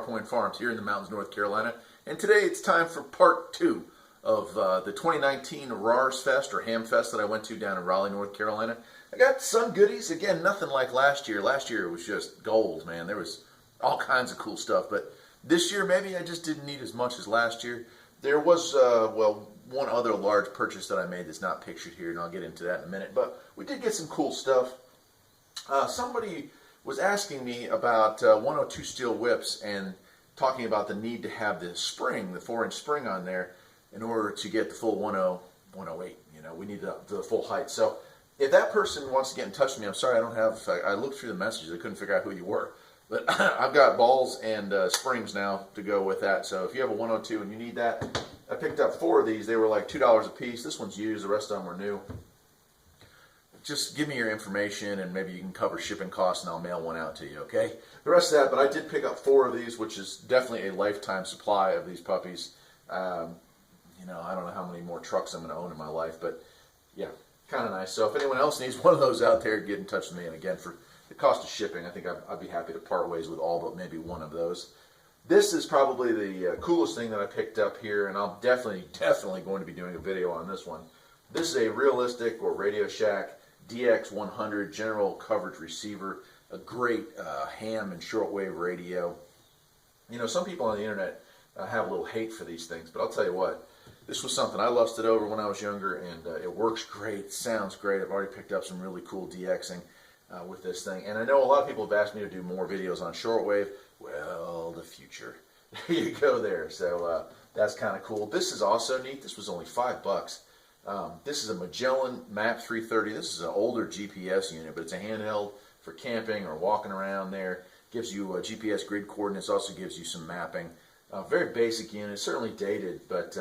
Point Farms here in the mountains, North Carolina. And today it's time for part 2 of the 2019 HAMfest or HAMfest that I went to down in Raleigh, North Carolina. I got some goodies. Again, nothing like last year. Last year it was just gold, man. There was all kinds of cool stuff. But this year maybe I just didn't need as much as last year. There was, one other large purchase that I made that's not pictured here, and I'll get into that in a minute. But we did get some cool stuff. Somebody was asking me about 102 steel whips and talking about the need to have the spring, the 4-inch spring on there in order to get the full 108. You know, we need the full height. So if that person wants to get in touch with me, I'm sorry I don't have, I looked through the messages, I couldn't figure out who you were. But I've got balls and springs now to go with that. So if you have a 102 and you need that, I picked up 4 of these. They were like $2 a piece. This one's used, the rest of them were new. Just give me your information and maybe you can cover shipping costs and I'll mail one out to you, okay? The rest of that, but I did pick up 4 of these, which is definitely a lifetime supply of these puppies. You know, I don't know how many more trucks I'm going to own in my life, but yeah, kind of nice. So if anyone else needs one of those out there, get in touch with me. And again, for the cost of shipping, I think I'd be happy to part ways with all but maybe one of those. This is probably the coolest thing that I picked up here, and I'm definitely going to be doing a video on this one. This is a Realistic or Radio Shack DX100 general coverage receiver, a great ham and shortwave radio. You know, some people on the internet have a little hate for these things, but I'll tell you what, this was something I lusted over when I was younger, and it works great, it sounds great. I've already picked up some really cool DXing with this thing, and I know a lot of people have asked me to do more videos on shortwave. Well, the future. There you go there. So that's kind of cool. This is also neat. This was only $5. This is a Magellan MAP 330. This is an older GPS unit, but it's a handheld for camping or walking around there. Gives you GPS grid coordinates, also gives you some mapping. Very basic unit, certainly dated, but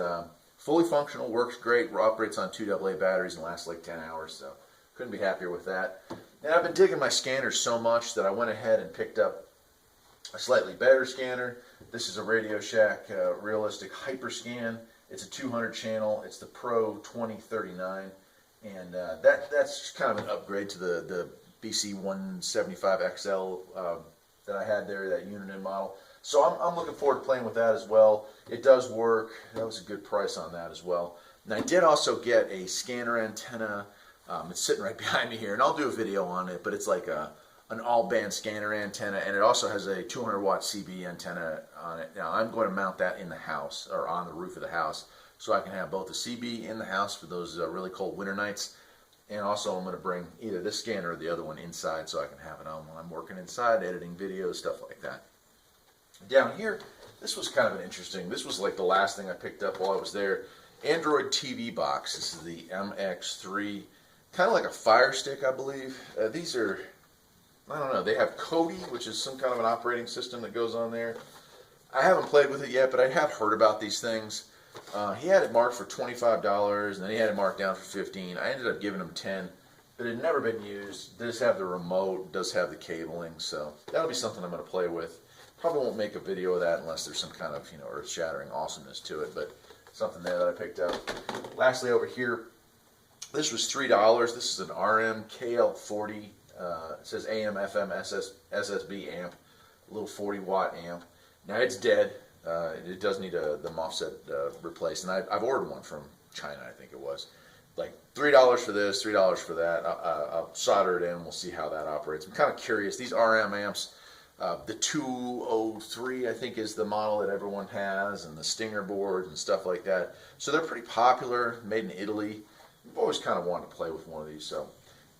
fully functional, works great, operates on 2 AA batteries and lasts like 10 hours, so couldn't be happier with that. And I've been digging my scanners so much that I went ahead and picked up a slightly better scanner. This is a Radio Shack Realistic Hyperscan. It's a 200 channel. It's the Pro 2039, and that's kind of an upgrade to the BC 175 XL that I had there, that Uniden model. So I'm looking forward to playing with that as well. It does work. That was a good price on that as well. And I did also get a scanner antenna. It's sitting right behind me here, and I'll do a video on it, but it's like an all-band scanner antenna, and it also has a 200-watt CB antenna on it. Now, I'm going to mount that in the house, or on the roof of the house, so I can have both the CB in the house for those really cold winter nights, and also I'm going to bring either this scanner or the other one inside so I can have it on when I'm working inside, editing videos, stuff like that. Down here, this was kind of an interesting, this was like the last thing I picked up while I was there. Android TV box. This is the MX3, kind of like a Fire Stick, I believe. These are, I don't know, they have Kodi, which is some kind of an operating system that goes on there. I haven't played with it yet, but I have heard about these things. He had it marked for $25, and then he had it marked down for $15. I ended up giving him $10, but it had never been used. It does have the remote, does have the cabling, so that'll be something I'm going to play with. Probably won't make a video of that unless there's some kind of, you know, earth-shattering awesomeness to it, but something there that I picked up. Lastly, over here, this was $3. This is an RM KL40. It says AM, FM, SSB amp, a little 40-watt amp. Now it's dead. It does need the MOSFET replaced, and I've ordered one from China, I think it was. Like $3 for this, $3 for that. I'll solder it in. We'll see how that operates. I'm kind of curious. These RM amps, the 203, I think, is the model that everyone has, and the Stinger boards and stuff like that. So they're pretty popular, made in Italy. I've always kind of wanted to play with one of these, so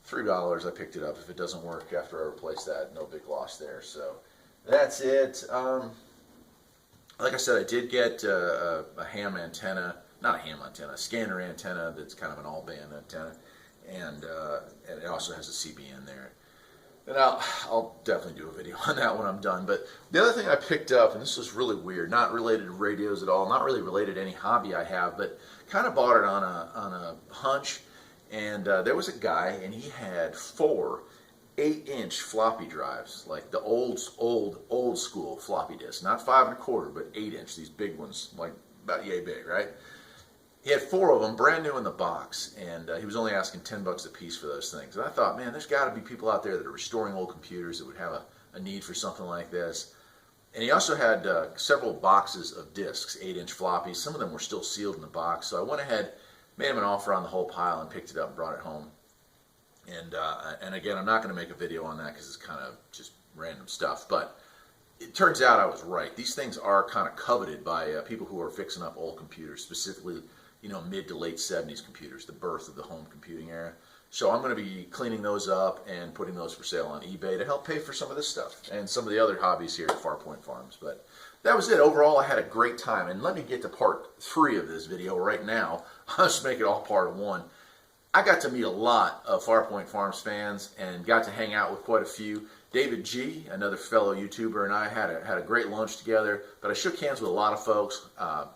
$3, I picked it up. If it doesn't work after I replace that, no big loss there. So that's it. Like I said, I did get a ham antenna, not a ham antenna, a scanner antenna that's kind of an all-band antenna, and it also has a CB in there. And I'll definitely do a video on that when I'm done. But the other thing I picked up, and this was really weird, not related to radios at all, not really related to any hobby I have, but kind of bought it on a hunch. And there was a guy, and he had 4 8-inch floppy drives, like the old school floppy disk, not 5 1/4, but 8-inch. These big ones, like about yay big, right? He had 4 of them, brand new in the box, and he was only asking $10 a piece for those things. And I thought, man, there's got to be people out there that are restoring old computers that would have a need for something like this. And he also had several boxes of discs, 8-inch floppies. Some of them were still sealed in the box. So I went ahead, made him an offer on the whole pile, and picked it up and brought it home. And again, I'm not going to make a video on that because it's kind of just random stuff. But it turns out I was right. These things are kind of coveted by people who are fixing up old computers, specifically, mid to late 70s computers, the birth of the home computing era. So I'm going to be cleaning those up and putting those for sale on eBay to help pay for some of this stuff and some of the other hobbies here at Farpoint Farms. But that was it. Overall, I had a great time. And let me get to part 3 of this video right now. I'll just make it all part 1. I got to meet a lot of Farpoint Farms fans and got to hang out with quite a few. David G, another fellow YouTuber, and I had a great lunch together. But I shook hands with a lot of folks,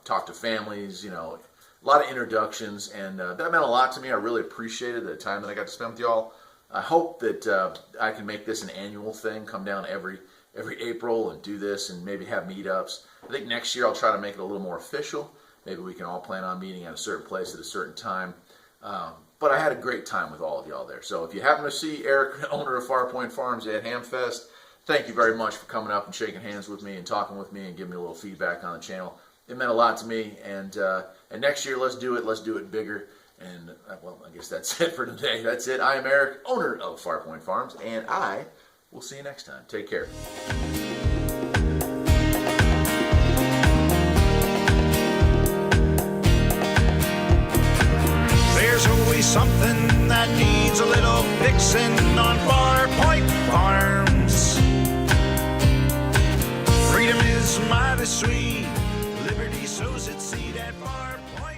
talked to families, a lot of introductions, and that meant a lot to me. I really appreciated the time that I got to spend with y'all. I hope that I can make this an annual thing, come down every April and do this and maybe have meetups. I think next year I'll try to make it a little more official. Maybe we can all plan on meeting at a certain place at a certain time. But I had a great time with all of y'all there. So if you happen to see Eric, owner of Farpoint Farms at HAMfest, thank you very much for coming up and shaking hands with me and talking with me and giving me a little feedback on the channel. It meant a lot to me, and next year, let's do it bigger. And, well, I guess that's it for today. That's it. I am Eric, owner of Farpoint Farms, and I will see you next time. Take care. There's always something that needs a little fixing on Farpoint Farms. Freedom is mighty sweet. Liberty sows its seed at Farpoint.